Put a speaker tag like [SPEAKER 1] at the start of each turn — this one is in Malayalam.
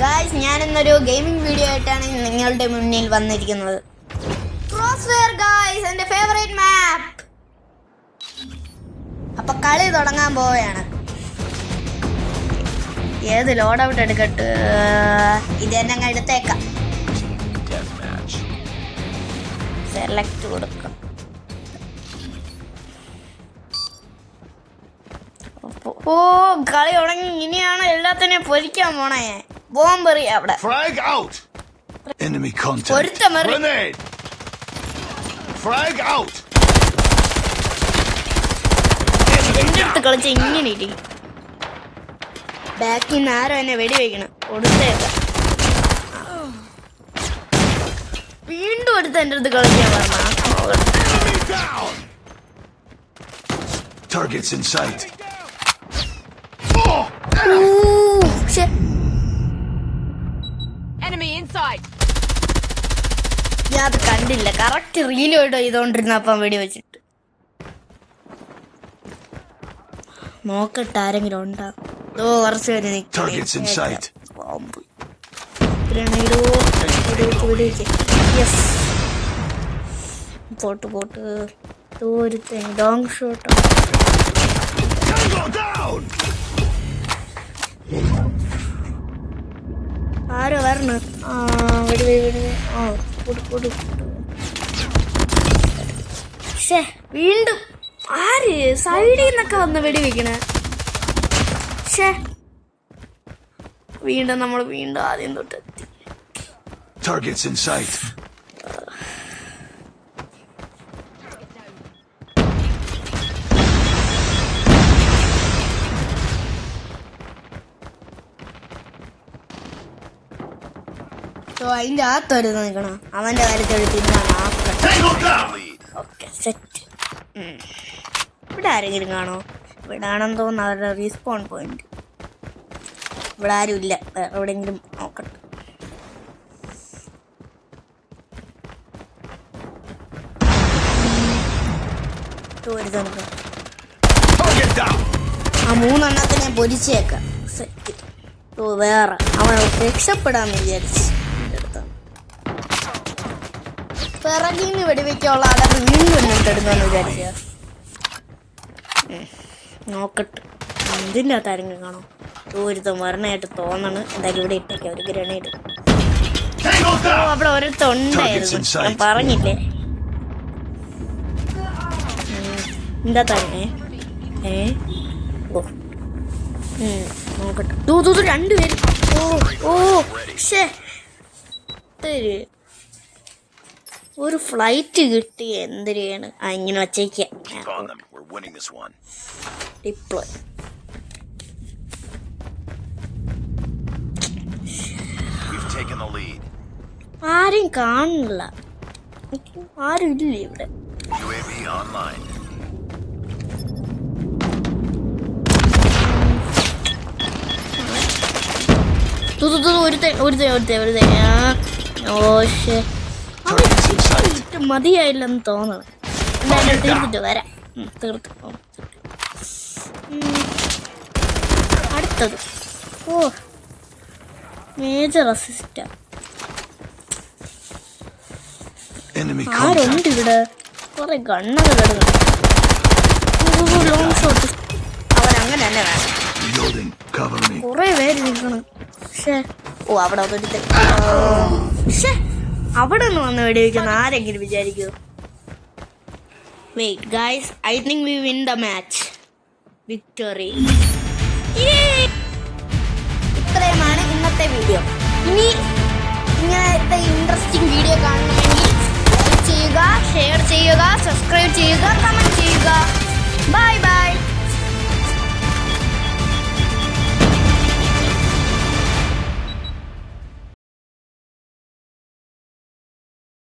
[SPEAKER 1] ഗായ്സ്, ഞാനിന്നൊരു ഗെയിമിംഗ് വീഡിയോ ആയിട്ടാണ് നിങ്ങളുടെ മുന്നിൽ വന്നിരിക്കുന്നത്. ക്രോസ്ഫയർ ഗായ്സ്, എൻ്റെ ഫേവറേറ്റ് മാപ്പ്. അപ്പൊ കളി തുടങ്ങാൻ പോവുകയാണ്. ഏത് ലോഡ് ഔട്ട് എടുക്കട്ടെ? ഇത് തന്നെ അങ്ങ് എടുത്തേക്കാം. സെലക്ട് കൊടുക്കാം. ഓ, കളി തുടങ്ങി. ഇനിയാണ് എല്ലാത്തിനെയും പൊരിക്കാൻ പോണേ. ബോംബെറി അവിടെ. എന്റെ അടുത്ത് കളിച്ച ഇങ്ങനെ ഇരിക്കും. ബാക്കിൽ നിന്ന് ആരോ എന്നെ വെടിവെക്കണം. കൊടുത്തേക്ക. വീണ്ടും എടുത്ത് എന്റെ അടുത്ത് കളിക്കാൻ പറഞ്ഞ. ഞാൻ അത് കണ്ടില്ല. കറക്റ്റ് റീലോട്ടോ ചെയ്തോണ്ടിരുന്നപ്പം വെടി വെച്ചിട്ട്. നോക്കട്ടെ ആരെങ്കിലും ഉണ്ടാവും. കുറച്ച് പേര് പോട്ട് ലോങ് ഷോട്ട്. ആരോ വരണം. വീണ്ടും ആര് സൈഡിൽ നിന്നൊക്കെ വന്ന് വെടിവെക്കണേ. വീണ്ടും നമ്മൾ ആദ്യം തൊട്ടെത്തി. അതിന്റെ അകത്തൊരു നിൽക്കണം. അവന്റെ കാര്യത്തിൽ ഓക്കെ സെറ്റ്. ഇവിടെ ആരെങ്കിലും കാണോ? ഇവിടെ ആണെന്ന് തോന്നുന്നു അവരുടെ റീസ്പോൺ പോയിന്റ്. ഇവിടെ ആരും ഇല്ല. എവിടെയെങ്കിലും നോക്കട്ടെ. ആ 3 എണ്ണത്തിനെ പൊരിച്ചേക്കാം. സെറ്റ്. വേറെ അവൻ രക്ഷപ്പെടാന്ന് വിചാരിച്ചു. പിറകിന്ന് വെടിവെക്കാനുള്ള ആളെ വീണ്ടും എന്നിട്ടെടുക്കാന്ന് വിചാരിച്ച. നോക്കട്ടെ ഇതിൻ്റെ അകത്ത് ആരെങ്കിലും കാണോ? ഒരുത്തം വരണമായിട്ട് തോന്നണ്. എന്തായാലും ഇവിടെ ഇട്ടേക്കാം ഒരു ഗ്രനേഡ്. അവിടെ ഒരുത്തുണ്ടായിരുന്നു, ഞാൻ പറഞ്ഞില്ലേ. എന്താ തന്നെ നോക്കട്ടെ. 2 പേര്. ഒരു ഫ്ലൈറ്റ് കിട്ടി. എന്തിനാണ് ഇങ്ങനെ വച്ചേക്ക. ഡിപ്ലോയ്. ആരും കാണില്ല. ആരും ഇല്ല ഇവിടെ. മതിയായില്ലെന്ന് തോന്നണം. എന്തായാലും തീർത്തിട്ട് വരാം. അടുത്തത് മേജർ അസിസ്റ്റ്. ആരുണ്ട് ഇവിടെ? കുറെ ഗണ്ണൊക്കെ കിടക്കണം. Long shot. അവൻ അങ്ങനെ തന്നെ വേണം. കുറെ പേര് നിൽക്കണം. അവിടെ അവിടെ നിന്ന് വന്ന് വെടിവെക്കുന്ന ആരെങ്കിലും വിചാരിക്കൂ. Wait guys, I think we win the match. Victory. ഇത്രയുമാണ് ഇന്നത്തെ വീഡിയോ. ഇനി ഇങ്ങനത്തെ ഇൻട്രസ്റ്റിംഗ് വീഡിയോ കാണണമെങ്കിൽ ലൈക്ക് ചെയ്യുക, ഷെയർ ചെയ്യുക, സബ്സ്ക്രൈബ് ചെയ്യുക, കമന്റ് ചെയ്യുക. Bye by.